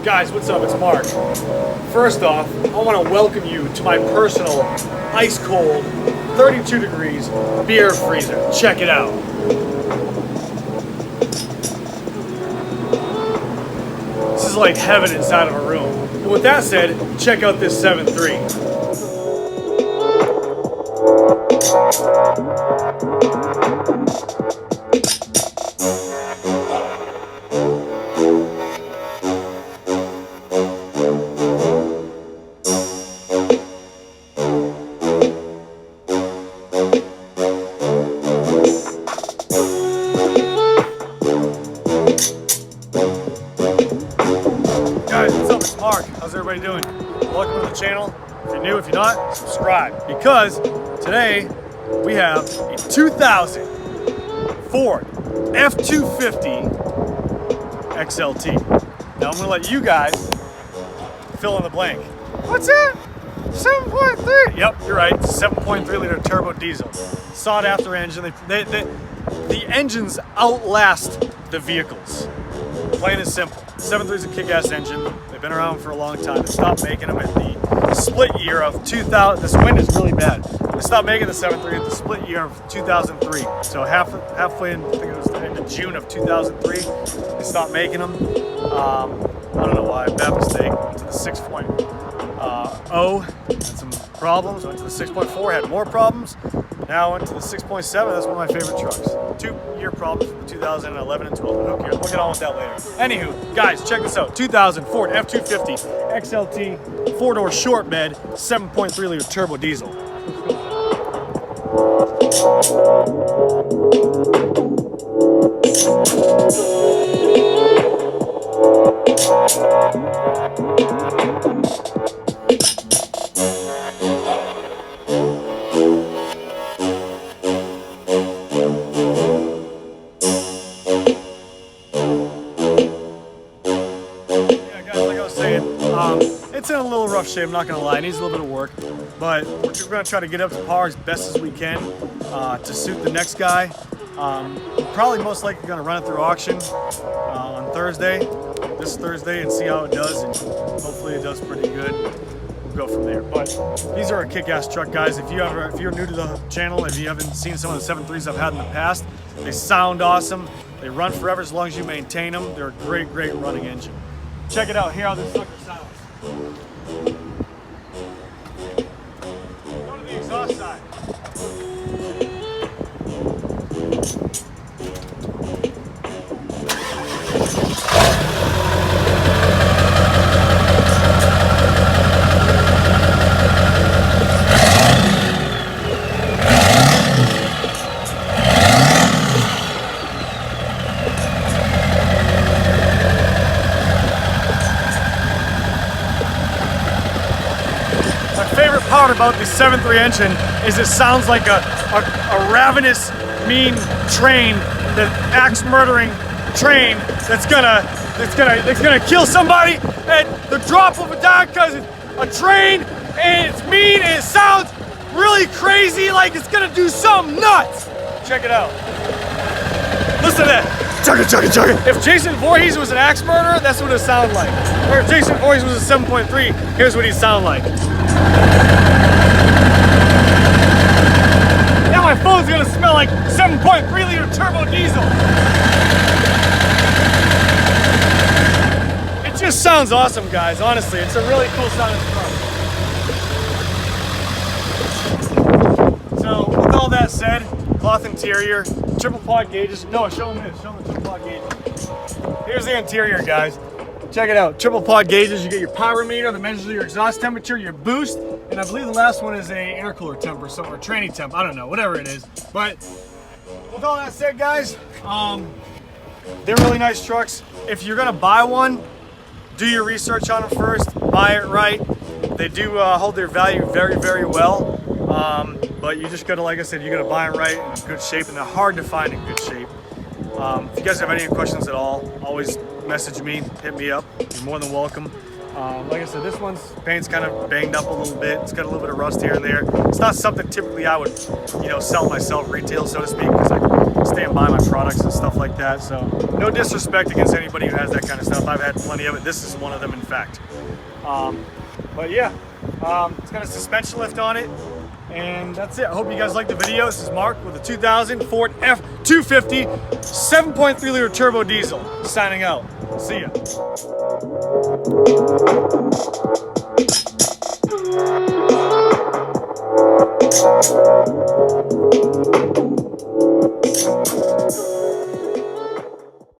Guys, what's up? It's Mark. First off, I want to welcome you to my personal ice cold 32 degrees beer freezer. Check it out. This is like heaven inside of a room. And with that said, check out this 7.3. Guys, what's up? It's Mark. How's everybody doing? Welcome to the channel. If you're new, if you're not, subscribe. Because today we have a 2000 Ford F-250 XLT. Now I'm going to let you guys fill in the blank. What's that? 7.3? Yep, you're right. It's a 7.3 liter turbo diesel. Sought after engine. The engines outlast the vehicles. Plain and simple. 7.3 is a kick-ass engine. They've been around for a long time. They stopped making them at the split year of 2000. This wind is really bad. They stopped making the 7.3 at the split year of 2003. So halfway in, I think it was the end of June of 2003, they stopped making them. I don't know why. Bad mistake. Went to the 6.0. Had some problems. Went to the 6.4. Had more problems. Now went to the 6.7. That's one of my favorite trucks. 2-year problems from the 2011 and 12. Who cares? We'll get on with that later. Anywho, guys, check this out. 2000 Ford F-250 XLT 4-door short bed 7.3 liter turbo diesel. It's in a little rough shape, I'm not going to lie. It needs a little bit of work, but we're going to try to get up to par as best as we can to suit the next guy. Probably most likely going to run it through auction on this Thursday, and see how it does, and hopefully it does pretty good. We'll go from there. But these are a kick-ass truck, guys. If you're new to the channel, if you haven't seen some of the 7.3s I've had in the past, they sound awesome. They run forever as long as you maintain them. They're a great running engine. Check it out. Here how this sucker sounds. Go to the exhaust side. My favorite part about the 7.3 engine is it sounds like a ravenous, mean train, the axe murdering train that's gonna kill somebody at the drop of a dime, because it's a train and it's mean and it sounds really crazy, like it's gonna do something nuts. Check it out. Listen to that. Chugga, chugga, chugga. If Jason Voorhees was an axe murderer, that's what it sounded like. Or if Jason Voorhees was a 7.3, here's what he'd sound like. Now my phone's gonna smell like 7.3 liter turbo diesel. It just sounds awesome, guys. Honestly, it's a really cool sounding truck. So, with all that said, cloth interior, triple pod gauges. No, show them this. Show them the triple pod gauges. Here's the interior, guys. Check it out. Triple pod gauges. You get your power meter that measures your exhaust temperature, your boost, and I believe the last one is a air cooler temp or something, or tranny temp. I don't know, whatever it is. But with all that said, guys, they're really nice trucks. If you're gonna buy one, do your research on them first. Buy it right. They do hold their value very well. But you just gotta, like I said, you gotta buy them right in good shape, and they're hard to find in good shape. If you guys have any questions at all, always message me, hit me up. You're more than welcome. Like I said, this one's paint's kind of banged up a little bit. It's got a little bit of rust here and there. It's not something typically I would, sell myself retail, so to speak, because stand by my products and stuff like that. So no disrespect against anybody who has that kind of stuff. I've had plenty of it. This is one of them, in fact. But yeah, it's got a suspension lift on it. And that's it. I hope you guys liked the video. This is Mark with a 2000 Ford F-250 7.3 liter turbo diesel. Signing out. See ya.